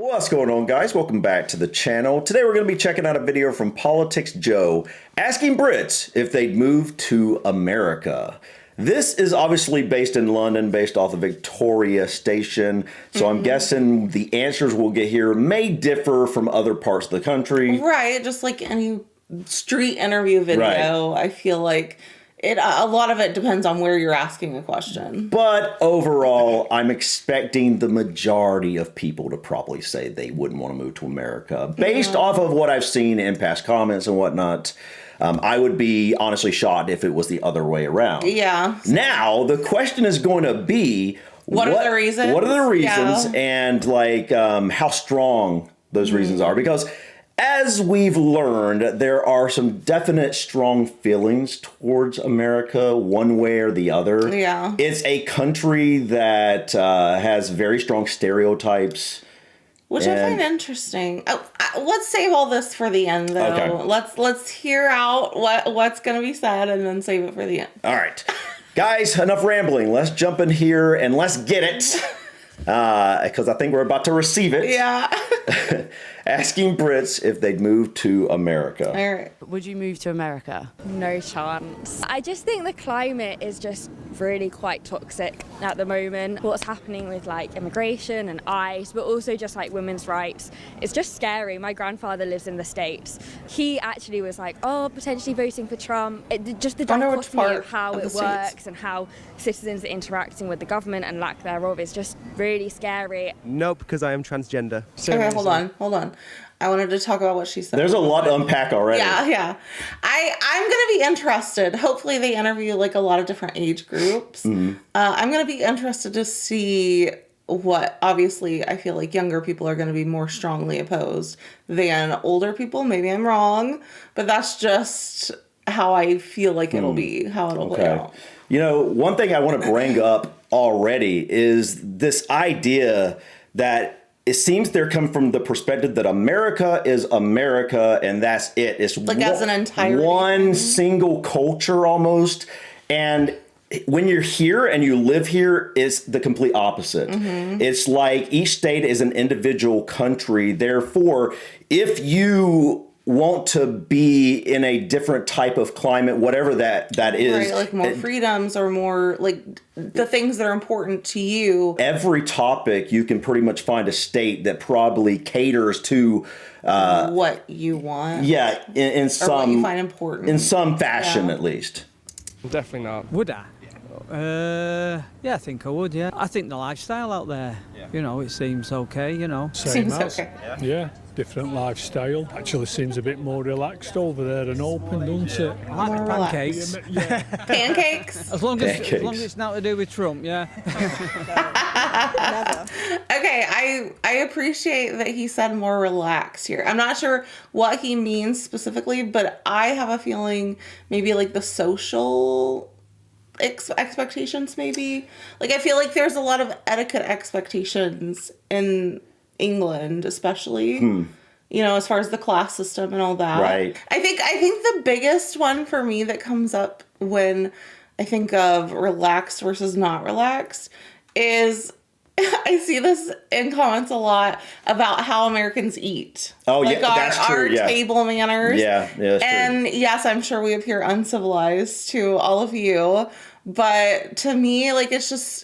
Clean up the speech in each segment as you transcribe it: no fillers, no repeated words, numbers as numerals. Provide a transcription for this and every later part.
What's going on, guys? Welcome back to the channel. Today we're going to be checking out a video from Politics Joe asking Brits if they'd move to America. This is obviously based in London, based off the Victoria Station. So I'm guessing the answers we'll get here may differ from other parts of the country. Right, just like any street interview video, I feel like a lot of it depends on where you're asking a question. But overall, I'm expecting the majority of people to probably say they wouldn't want to move to America. Based off of what I've seen in past comments and whatnot, I would be honestly shocked if it was the other way around. Yeah. Now, the question is going to be, What are the reasons? What are the reasons and like how strong those reasons are? Because as we've learned, there are some definite strong feelings towards America, one way or the other. Yeah. It's a country that has very strong stereotypes. Which I find interesting. Let's save all this for the end, though. Okay. Let's hear out what's going to be said and then save it for the end. All right. Guys, enough rambling. Let's jump in here and let's get it. Because I think we're about to receive it. Yeah. Asking Brits if they'd move to America. All right. Would you move to America? No chance. I just think the climate is just really quite toxic at the moment. What's happening with like immigration and ICE, but also just like women's rights, it's just scary. My grandfather lives in the States. He actually was like, oh, potentially voting for Trump. Just the dichotomy of how it works and how citizens are interacting with the government and lack thereof is just really scary. Nope, because I am transgender. Okay, hold on. I wanted to talk about what she said. There's a lot to unpack already. Yeah. I'm going to be interested. Hopefully they interview like a lot of different age groups. I'm going to be interested to see what, obviously, I feel like younger people are going to be more strongly opposed than older people. Maybe I'm wrong, but that's just how I feel like it'll be, how it'll play out. You know, one thing I want to bring up already is this idea that it seems they're coming from the perspective that America is America and that's it. It's like as an entire one single culture almost. And when you're here and you live here, it's the complete opposite. It's like each state is an individual country. Therefore, if you want to be in a different type of climate, whatever that is. Right, like more freedoms or more like the things that are important to you. Every topic, you can pretty much find a state that probably caters to what you want. Yeah, in some, or what you find important. In some fashion, at least. Definitely not. Would I? Yeah, I think I would, yeah. I think the lifestyle out there, you know, it seems okay, you know. Seems okay. Yeah, different lifestyle. Actually seems a bit more relaxed over there and open, doesn't it? I like the pancakes. Pancakes? As long as it's not to do with Trump, yeah. Never. Okay, I appreciate that he said more relaxed here. I'm not sure what he means specifically, but I have a feeling maybe like the social expectations maybe. Like I feel like there's a lot of etiquette expectations in England, especially. You know, as far as the class system and all that. Right. I think the biggest one for me that comes up when I think of relaxed versus not relaxed is I see this in comments a lot about how Americans eat. Oh, like yeah, that's true. Our table manners. Yeah, that's and true. Yes, I'm sure we appear uncivilized to all of you, but to me, like, it's just,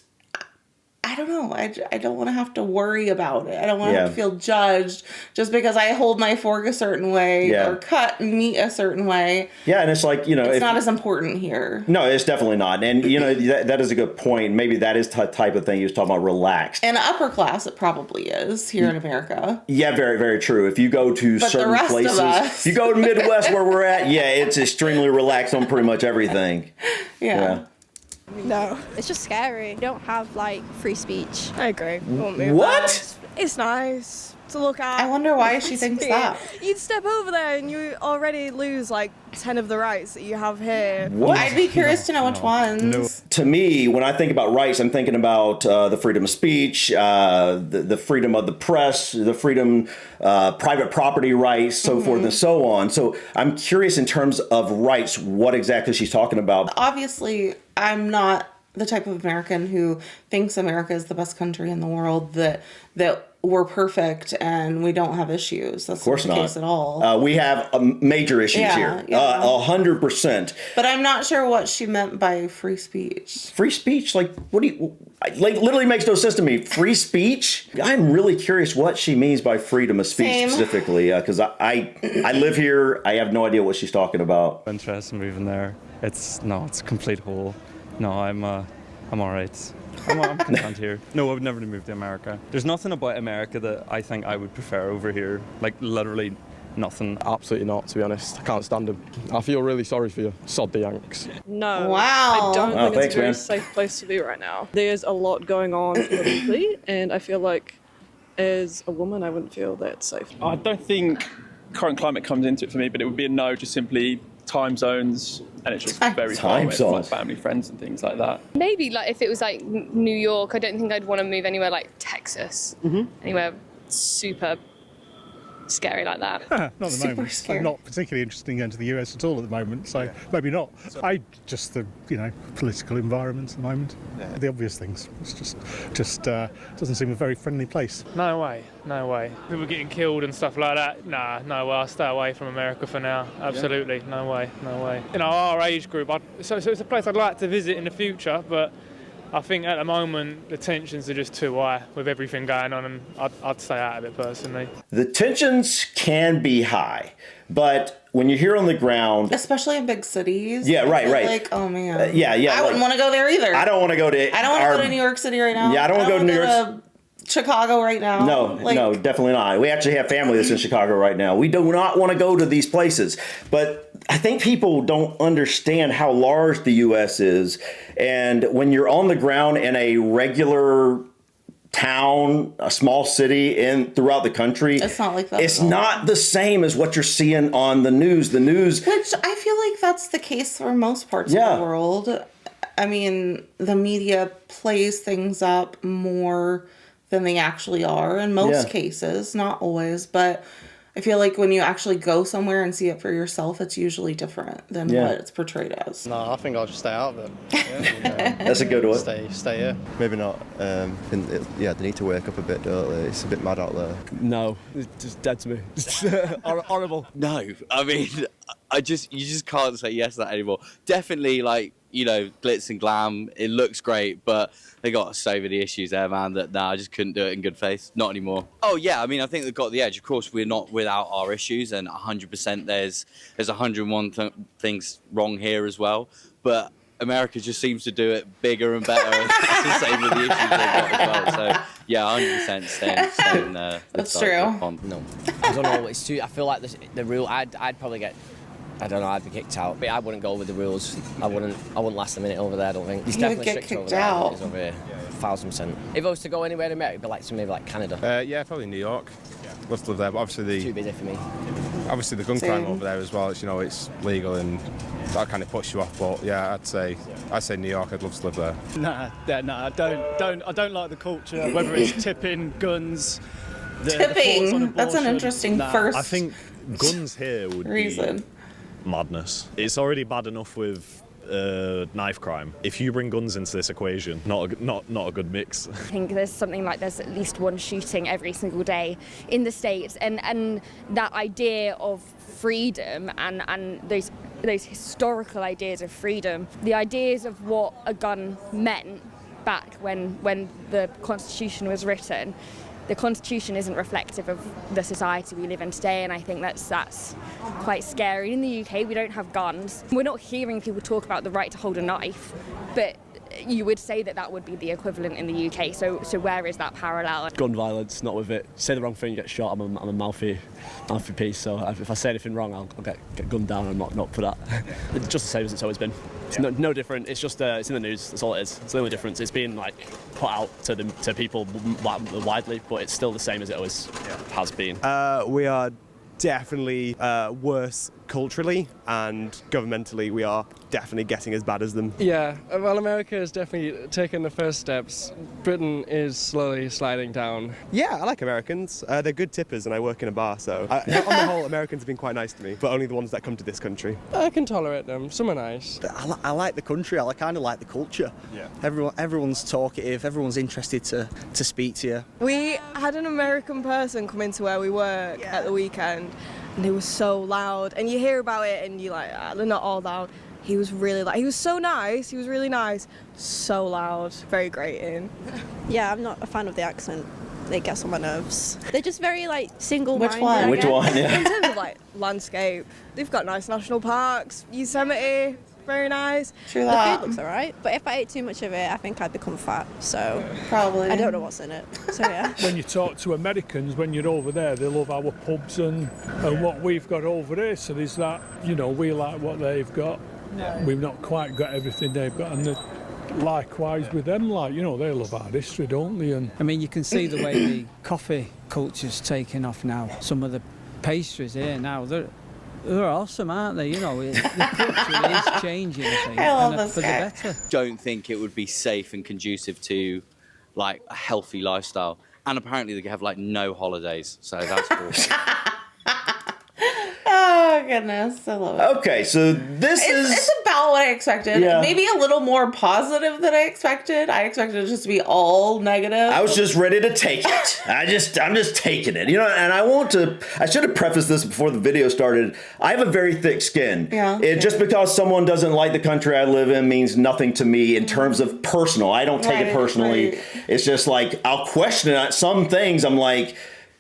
I don't know. I don't want to have to worry about it. I don't want to have to feel judged just because I hold my fork a certain way or cut meat a certain way. Yeah, and it's like, you know, it's not as important here. No, it's definitely not. And, you know, that is a good point. Maybe that is the type of thing he was talking about, relaxed. In upper class, it probably is here in America. Yeah, very, very true. If you go to certain places, if you go to Midwest where we're at, it's extremely relaxed on pretty much everything. Yeah. No. It's just scary. You don't have like free speech. I agree. What? It's nice to look at. I wonder why she thinks that. You'd step over there and you already lose like 10 of the rights that you have here. What? I'd be curious to know which ones. No. To me, when I think about rights, I'm thinking about the freedom of speech, the freedom of the press, the freedom, private property rights, so forth and so on. So I'm curious in terms of rights, what exactly she's talking about. Obviously, I'm not the type of American who thinks America is the best country in the world, that we're perfect and we don't have issues. That's Of course not the not. case at all. We have major issues Yeah, here. yeah. 100%. But I'm not sure what she meant by free speech. Free speech, like, what do you, like, literally makes no sense to me. Free speech? I'm really curious what she means by freedom of speech Same. specifically, because I live here. I have no idea what she's talking about. Interest in moving there. It's a complete hole. No, I'm all right. I'm content here. No, I would never move to America. There's nothing about America that I think I would prefer over here. Like, literally nothing. Absolutely not, to be honest. I can't stand them. I feel really sorry for you. Sod the Yanks. No. Wow. I don't Wow, think thanks, it's a very man. safe place to be right now. There's a lot going on politically, and I feel like as a woman, I wouldn't feel that safe. I don't think current climate comes into it for me, but it would be a no, just simply time zones, and it's just very far Time away from my zones. family, friends, and things like that. Maybe like if it was like New York, I don't think I'd want to move anywhere like Texas, anywhere super scary like that. Not at the Super moment. scary. I'm not particularly interested in going to the US at all at the moment, so maybe not. I just the political environment at the moment. The obvious things. It's just doesn't seem a very friendly place. No way, no way. People getting killed and stuff like that. Nah, no way. I'll stay away from America for now. Absolutely, no way, no way. You know, our age group. So it's a place I'd like to visit in the future, but I think at the moment the tensions are just too high with everything going on, and I'd stay out of it personally. The tensions can be high, but when you're here on the ground, Especially in big cities. Yeah, right, right. Like, oh man. yeah, I wouldn't want to go there either. I don't want to go to. I don't want to go to New York City right now. Yeah, I don't wanna go to New York. to Chicago right now. No, no, definitely not. We actually have family that's in Chicago right now. We do not want to go to these places. But I think people don't understand how large the U.S. is. And when you're on the ground in a regular town, a small city throughout the country, It's not like that It's at all. not the same as what you're seeing on the news. The news. Which I feel like that's the case for most parts Yeah. of the world. I mean, the media plays things up more than they actually are in most Yeah. cases, not always, but I feel like when you actually go somewhere and see it for yourself, it's usually different than Yeah. what it's portrayed as. No, I think I'll just stay out of it. That's a good one. Stay here. Maybe not. They need to wake up a bit, don't they? It's a bit mad out there. No, it's just dead to me. Horrible. No, I mean, you just can't say yes to that anymore. Definitely, like, you know, glitz and glam. It looks great, but they got so many issues there, man, that I just couldn't do it in good faith. Not anymore. Oh yeah, I mean, I think they've got the edge. Of course, we're not without our issues, and 100% there's 101 things wrong here as well. But America just seems to do it bigger and better. It's the same with the issues they've got as well. So yeah, 100% staying That's true. No, I don't know. It's too. I feel like the rule. I'd probably get. I don't know. I'd be kicked out, but I wouldn't go with the rules. I wouldn't last a minute over there. I don't think. It's You would definitely get stricter over kicked there out. than it is over here. 1,000%. If I was to go anywhere in America, it'd be like maybe like Canada. Yeah, probably New York. Love to live there, but obviously Too busy for me. obviously the gun crime over there as well. It's, you know, it's legal and that kind of puts you off. But yeah, I'd say New York. I'd love to live there. Nah, I don't like the culture. Whether it's tipping, guns, Tipping. That's an interesting first I think guns here would reason. be madness. It's already bad enough with knife crime. If you bring guns into this equation, not a good mix. I think there's at least one shooting every single day in the States, and that idea of freedom and those historical ideas of freedom, the ideas of what a gun meant back when the Constitution was written. The Constitution isn't reflective of the society we live in today, and I think that's quite scary. In the UK, we don't have guns. We're not hearing people talk about the right to hold a knife, but you would say that would be the equivalent in the UK. So where is that parallel? Gun violence, not with it. Say the wrong thing, you get shot. I'm a mouthy piece. So if I say anything wrong, I'll get gunned down. I'm not for that. It's just the same as it's always been. It's no different. It's just it's in the news. That's all it is. It's the only difference. It's being like put out to people widely, but it's still the same as it always has been. We are definitely worse culturally and governmentally we are definitely getting as bad as them. Yeah, well, America has definitely taken the first steps. Britain is slowly sliding down. Yeah, I like Americans. They're good tippers and I work in a bar, so on the whole, Americans have been quite nice to me, but only the ones that come to this country. I can tolerate them. Some are nice. I like the country. I kind of like the culture. Yeah. Everyone's talkative. Everyone's interested to speak to you. We had an American person come into where we work at the weekend, and they were so loud. And you hear about it, and you're like, they're not all loud. He was really loud. He was so nice. He was really nice. So loud. Very grating. Yeah, I'm not a fan of the accent. It gets on my nerves. They're just very like single-minded. Which one? Which one? Yeah. In terms of like landscape, they've got nice national parks. Yosemite, very nice. True that. The food looks alright, but if I ate too much of it, I think I'd become fat. So probably. I don't know what's in it. So yeah. When you talk to Americans, when you're over there, they love our pubs and what we've got over here. So there's that, you know, we like what they've got. We've not quite got everything they've got, and likewise with them, like, you know, they love our history, don't they? And I mean, you can see the way the coffee culture's taking off now. Some of the pastries here now, they're awesome, aren't they? You know, the culture is changing, I think, I love and this for the guy. better. Don't think it would be safe and conducive to like a healthy lifestyle. And apparently they have like no holidays, so that's awesome. Oh goodness, I love it. Okay, so it's about what I expected. Yeah. Maybe a little more positive than I expected. I expected it just to be all negative. I was just ready to take it. I'm just taking it. You know, and I should have prefaced this before the video started. I have a very thick skin. Yeah. Just because someone doesn't like the country I live in means nothing to me in terms of personal. I don't take it personally. Right. It's just like, I'll question it. Some things I'm like,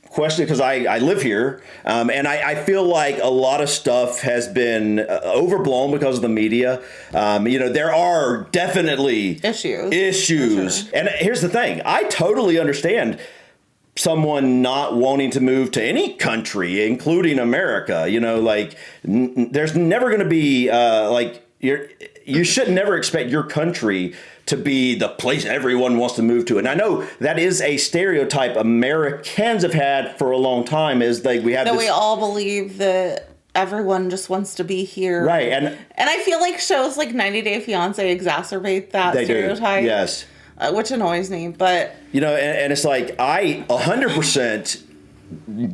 question because I live here, and I feel like a lot of stuff has been overblown because of the media. You know, there are definitely issues. And here's the thing, I totally understand someone not wanting to move to any country, including America. You know, like there's never going to be like you should never expect your country to be the place everyone wants to move to. And I know that is a stereotype Americans have had for a long time, is that we have that this, we all believe that everyone just wants to be here. Right. And I feel like shows like 90 Day Fiancé exacerbate that they stereotype. do. Yes. Which annoys me, but you know, and it's like I 100%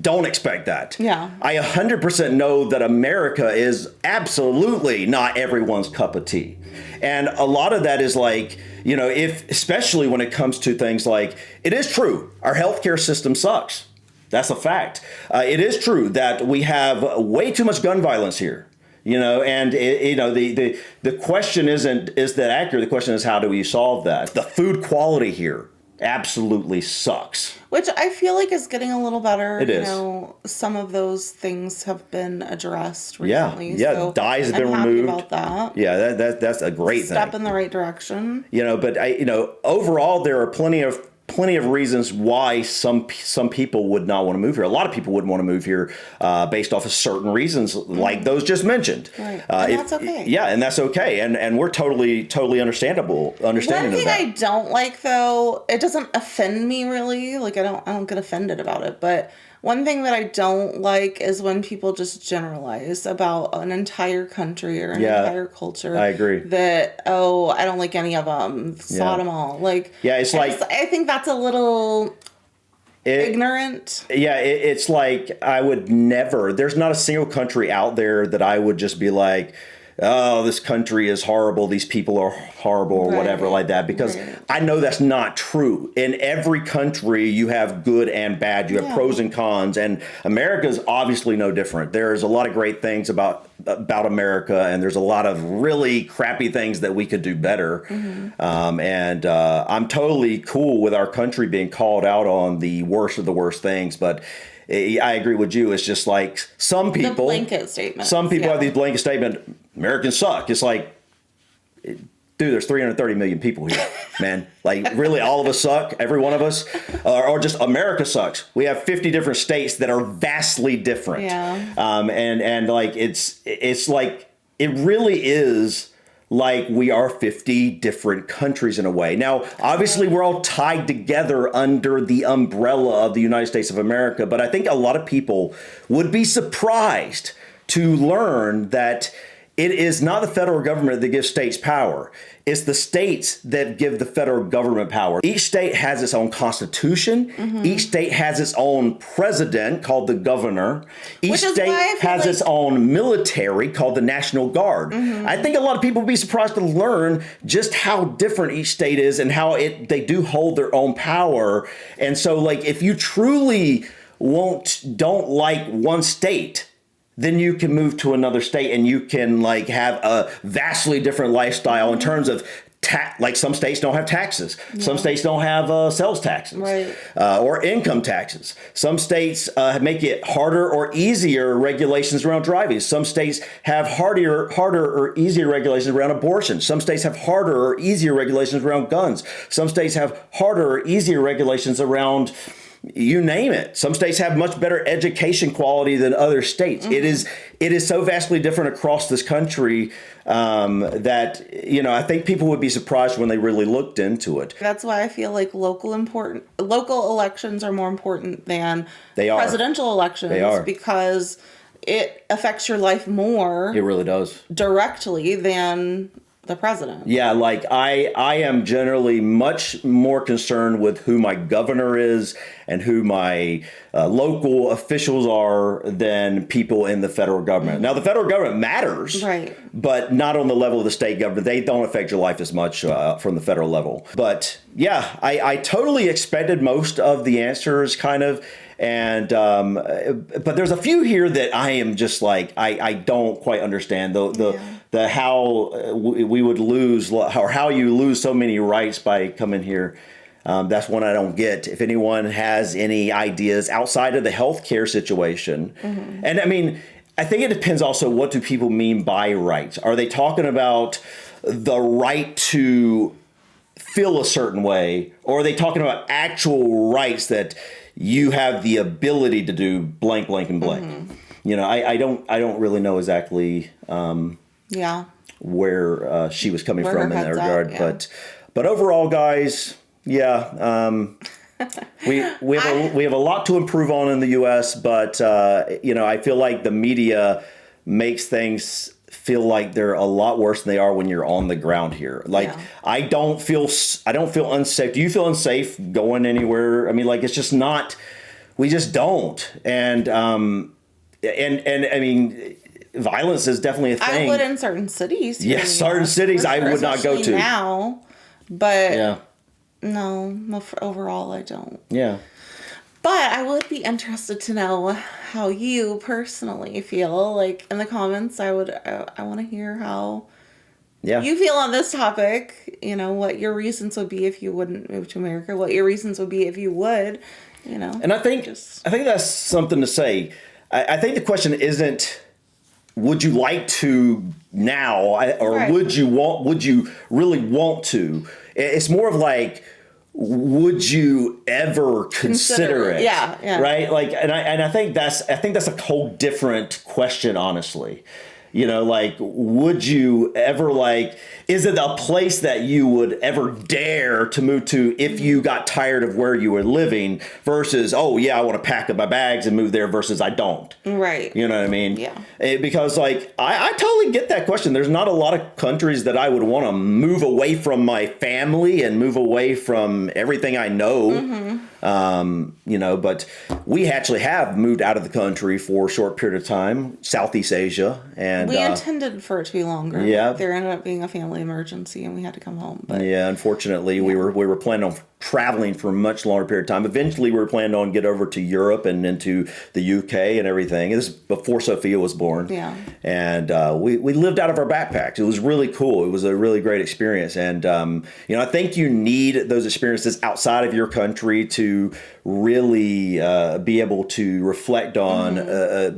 don't expect that. Yeah. I 100% know that America is absolutely not everyone's cup of tea. And a lot of that is like, you know, especially when it comes to things like, it is true, our healthcare system sucks. That's a fact. It is true that we have way too much gun violence here. You know, and you know, the question isn't, is that accurate? The question is, how do we solve that? The food quality here absolutely sucks. which I feel like is getting a little better. It is. You know, some of those things have been addressed Yeah, recently. yeah, so dyes have been I'm happy removed. about that. Yeah, that's a great Step thing. in the right direction. You know, but overall, there are plenty of reasons why some people would not want to move here. A lot of people wouldn't want to move here based off of certain reasons, like those just mentioned. Right. And that's okay. Yeah, and that's okay, and we're totally understanding One of thing that. I don't like, though, it doesn't offend me really. Like I don't get offended about it, but one thing that I don't like is when people just generalize about an entire country or an entire culture. I agree. That, I don't like any of them. Saw them all. Like, Yeah, it's like- I think that's a little ignorant. Yeah, it's like I would never. There's not a single country out there that I would just be like, oh, this country is horrible, these people are horrible, or whatever like that, because I know that's not true. In every country, you have good and bad. You have pros and cons, and America's obviously no different. There's a lot of great things about America, and there's a lot of really crappy things that we could do better. And I'm totally cool with our country being called out on the worst of the worst things, but I agree with you. It's just like some people, The blanket statements. some people have these blanket statements, Americans suck. It's like, dude, there's 330 million people here, man. Like, really, all of us suck, every one of us, or just America sucks. We have 50 different states that are vastly different. Yeah. And like, it's like, it really is like we are 50 different countries in a way. Now, obviously, we're all tied together under the umbrella of the United States of America, but I think a lot of people would be surprised to learn that it is not the federal government that gives states power. It's the states that give the federal government power. Each state has its own constitution. Each state has its own president called the governor. Each state has its own military called the National Guard. I think a lot of people would be surprised to learn just how different each state is and how they do hold their own power. And so, like, if you truly don't like one state, then you can move to another state and you can like have a vastly different lifestyle in terms of like some states don't have taxes. Some states don't have sales taxes or income taxes. Some states make it harder or easier regulations around driving. Some states have harder or easier regulations around abortion. Some states have harder or easier regulations around guns. Some states have harder or easier regulations around you name it. Some states have much better education quality than other states. It is so vastly different across this country that, you know, I think people would be surprised when they really looked into it. That's why I feel like local elections are more important than presidential elections. They are. Because it affects your life more. It really does. Directly than the president. Yeah, like I am generally much more concerned with who my governor is and who my local officials are than people in the federal government. Now, the federal government matters, but not on the level of the state government. They don't affect your life as much from the federal level. But yeah, I totally expected most of the answers kind of. And but there's a few here that I am just like I don't quite understand the how we would lose or how you lose so many rights by coming here. That's one I don't get. If anyone has any ideas outside of the healthcare situation, and I mean, I think it depends also what do people mean by rights. Are they talking about the right to feel a certain way, or are they talking about actual rights that you have the ability to do blank, blank, and blank? You know, I don't really know exactly where she was coming from in that regard. But overall, guys, we have a lot to improve on in the U.S. But you know, I feel like the media makes things feel like they're a lot worse than they are when you're on the ground here. Like I don't feel unsafe. Do you feel unsafe going anywhere? I mean, like it's just not. We just don't. And I mean, violence is definitely a thing. I would in certain cities. Yes, certain cities I would not go to now. But no, overall I don't. Yeah. But I would be interested to know how you personally feel. Like in the comments, I want to hear how you feel on this topic. You know, what your reasons would be if you wouldn't move to America. What your reasons would be if you would. You know. And I think that's something to say. I think the question isn't would you like to now or would you really want to? It's more of like, would you ever consider it? Yeah. Right. Like, and I think that's a whole different question, honestly. You know, like, would you ever is it a place that you would ever dare to move to if you got tired of where you were living versus, oh yeah, I want to pack up my bags and move there versus I don't. Right. You know what I mean? Yeah. Because I totally get that question. There's not a lot of countries that I would want to move away from my family and move away from everything I know. You know, but we actually have moved out of the country for a short period of time, Southeast Asia, and we intended for it to be longer. Yeah, there ended up being a family emergency, and we had to come home. But yeah, unfortunately, we were planning on traveling for a much longer period of time. Eventually, we were planning on get over to Europe and into the UK and everything. This is before Sophia was born. Yeah, and we lived out of our backpacks. It was really cool. It was a really great experience, and you know, I think you need those experiences outside of your country to really be able to reflect on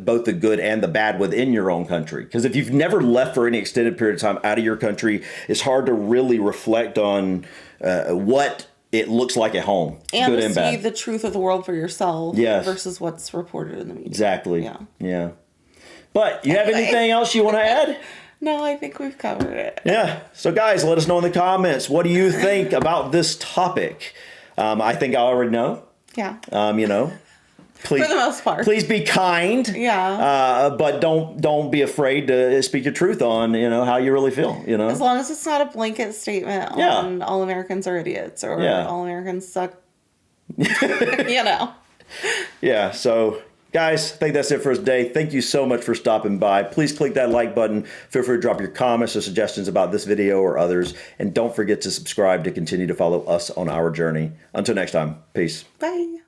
both the good and the bad within your own country. Because if you've never left for any extended period of time out of your country, it's hard to really reflect on what it looks like at home, and good to and see bad. the truth of the world for yourself versus what's reported in the media. Exactly. Yeah. But you have anything else you want to add? No, I think we've covered it. Yeah. So guys, let us know in the comments. What do you think about this topic? I think I already know. Yeah. You know, Please, for the most part. Please be kind. Yeah. But don't be afraid to speak your truth on, how you really feel, As long as it's not a blanket statement on all Americans are idiots or all Americans suck. Yeah, so guys, I think that's it for us today. Thank you so much for stopping by. Please click that like button. Feel free to drop your comments or suggestions about this video or others. And don't forget to subscribe to continue to follow us on our journey. Until next time, peace. Bye.